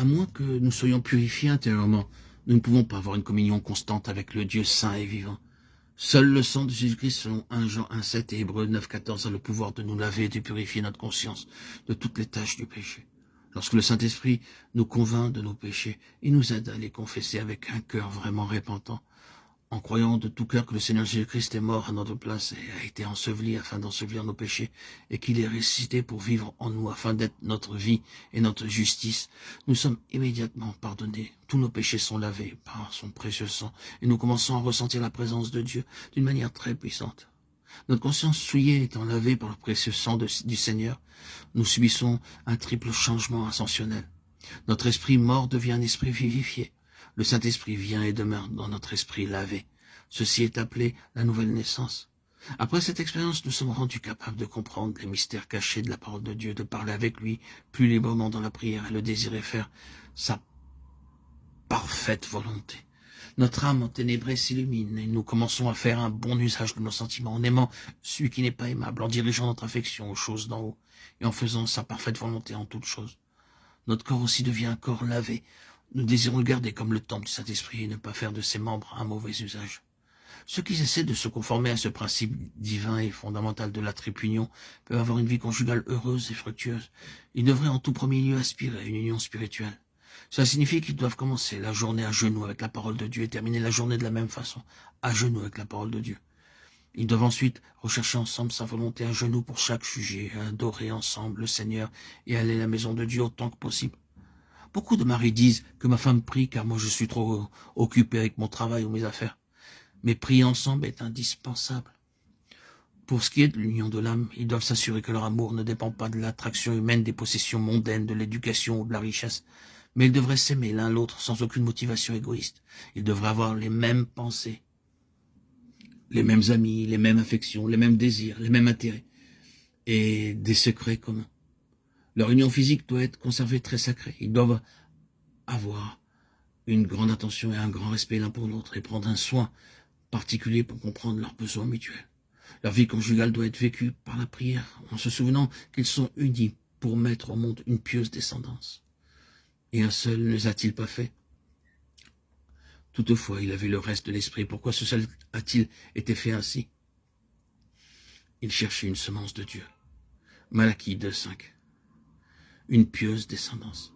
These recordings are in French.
À moins que nous soyons purifiés intérieurement, nous ne pouvons pas avoir une communion constante avec le Dieu saint et vivant. Seul le sang de Jésus-Christ, selon 1 Jean 1,7 et Hébreux 9,14, a le pouvoir de nous laver et de purifier notre conscience de toutes les tâches du péché. Lorsque le Saint-Esprit nous convainc de nos péchés, il nous aide à les confesser avec un cœur vraiment repentant, en croyant de tout cœur que le Seigneur Jésus-Christ est mort à notre place et a été enseveli afin d'ensevelir nos péchés, et qu'il est ressuscité pour vivre en nous afin d'être notre vie et notre justice, nous sommes immédiatement pardonnés. Tous nos péchés sont lavés par son précieux sang, et nous commençons à ressentir la présence de Dieu d'une manière très puissante. Notre conscience souillée étant lavée par le précieux sang du Seigneur, nous subissons un triple changement ascensionnel. Notre esprit mort devient un esprit vivifié. Le Saint-Esprit vient et demeure dans notre esprit lavé. Ceci est appelé la nouvelle naissance. Après cette expérience, nous sommes rendus capables de comprendre les mystères cachés de la parole de Dieu, de parler avec lui plus librement dans la prière et le désirer faire sa parfaite volonté. Notre âme enténébrée s'illumine et nous commençons à faire un bon usage de nos sentiments en aimant celui qui n'est pas aimable, en dirigeant notre affection aux choses d'en haut et en faisant sa parfaite volonté en toutes choses. Notre corps aussi devient un corps lavé. Nous désirons le garder comme le temple du Saint-Esprit et ne pas faire de ses membres un mauvais usage. Ceux qui essaient de se conformer à ce principe divin et fondamental de la triple union peuvent avoir une vie conjugale heureuse et fructueuse. Ils devraient en tout premier lieu aspirer à une union spirituelle. Cela signifie qu'ils doivent commencer la journée à genoux avec la parole de Dieu et terminer la journée de la même façon, à genoux avec la parole de Dieu. Ils doivent ensuite rechercher ensemble sa volonté à genoux pour chaque sujet, adorer ensemble le Seigneur et aller à la maison de Dieu autant que possible. Beaucoup de maris disent que ma femme prie car moi je suis trop occupé avec mon travail ou mes affaires. Mais prier ensemble est indispensable. Pour ce qui est de l'union de l'âme, ils doivent s'assurer que leur amour ne dépend pas de l'attraction humaine, des possessions mondaines, de l'éducation ou de la richesse. Mais ils devraient s'aimer l'un l'autre sans aucune motivation égoïste. Ils devraient avoir les mêmes pensées, les mêmes amis, les mêmes affections, les mêmes désirs, les mêmes intérêts et des secrets communs. Leur union physique doit être conservée très sacrée. Ils doivent avoir une grande attention et un grand respect l'un pour l'autre et prendre un soin particulier pour comprendre leurs besoins mutuels. Leur vie conjugale doit être vécue par la prière, en se souvenant qu'ils sont unis pour mettre au monde une pieuse descendance. Et un seul ne les a-t-il pas fait? Toutefois, il avait le reste de l'esprit. Pourquoi ce seul a-t-il été fait ainsi? Il cherchait une semence de Dieu. Malachie 2,5. Une pieuse descendance.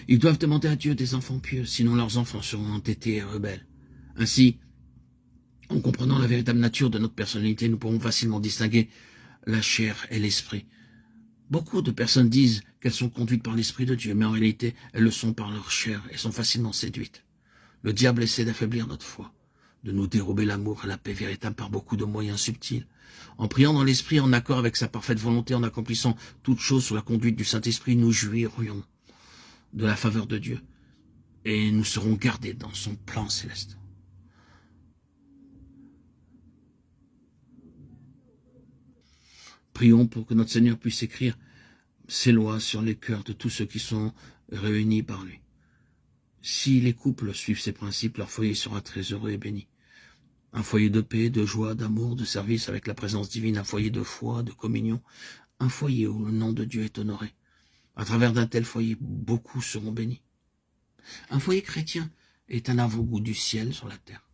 Ils doivent demander à Dieu des enfants pieux, sinon leurs enfants seront entêtés et rebelles. Ainsi, en comprenant la véritable nature de notre personnalité, nous pourrons facilement distinguer la chair et l'esprit. Beaucoup de personnes disent qu'elles sont conduites par l'Esprit de Dieu, mais en réalité, elles le sont par leur chair et sont facilement séduites. Le diable essaie d'affaiblir notre foi, de nous dérober l'amour et la paix véritable par beaucoup de moyens subtils. En priant dans l'Esprit, en accord avec sa parfaite volonté, en accomplissant toutes choses sous la conduite du Saint-Esprit, nous jouirions de la faveur de Dieu et nous serons gardés dans son plan céleste. Prions pour que notre Seigneur puisse écrire ses lois sur les cœurs de tous ceux qui sont réunis par lui. Si les couples suivent ces principes, leur foyer sera très heureux et béni. Un foyer de paix, de joie, d'amour, de service avec la présence divine, un foyer de foi, de communion, un foyer où le nom de Dieu est honoré. À travers d'un tel foyer, beaucoup seront bénis. Un foyer chrétien est un avant-goût du ciel sur la terre.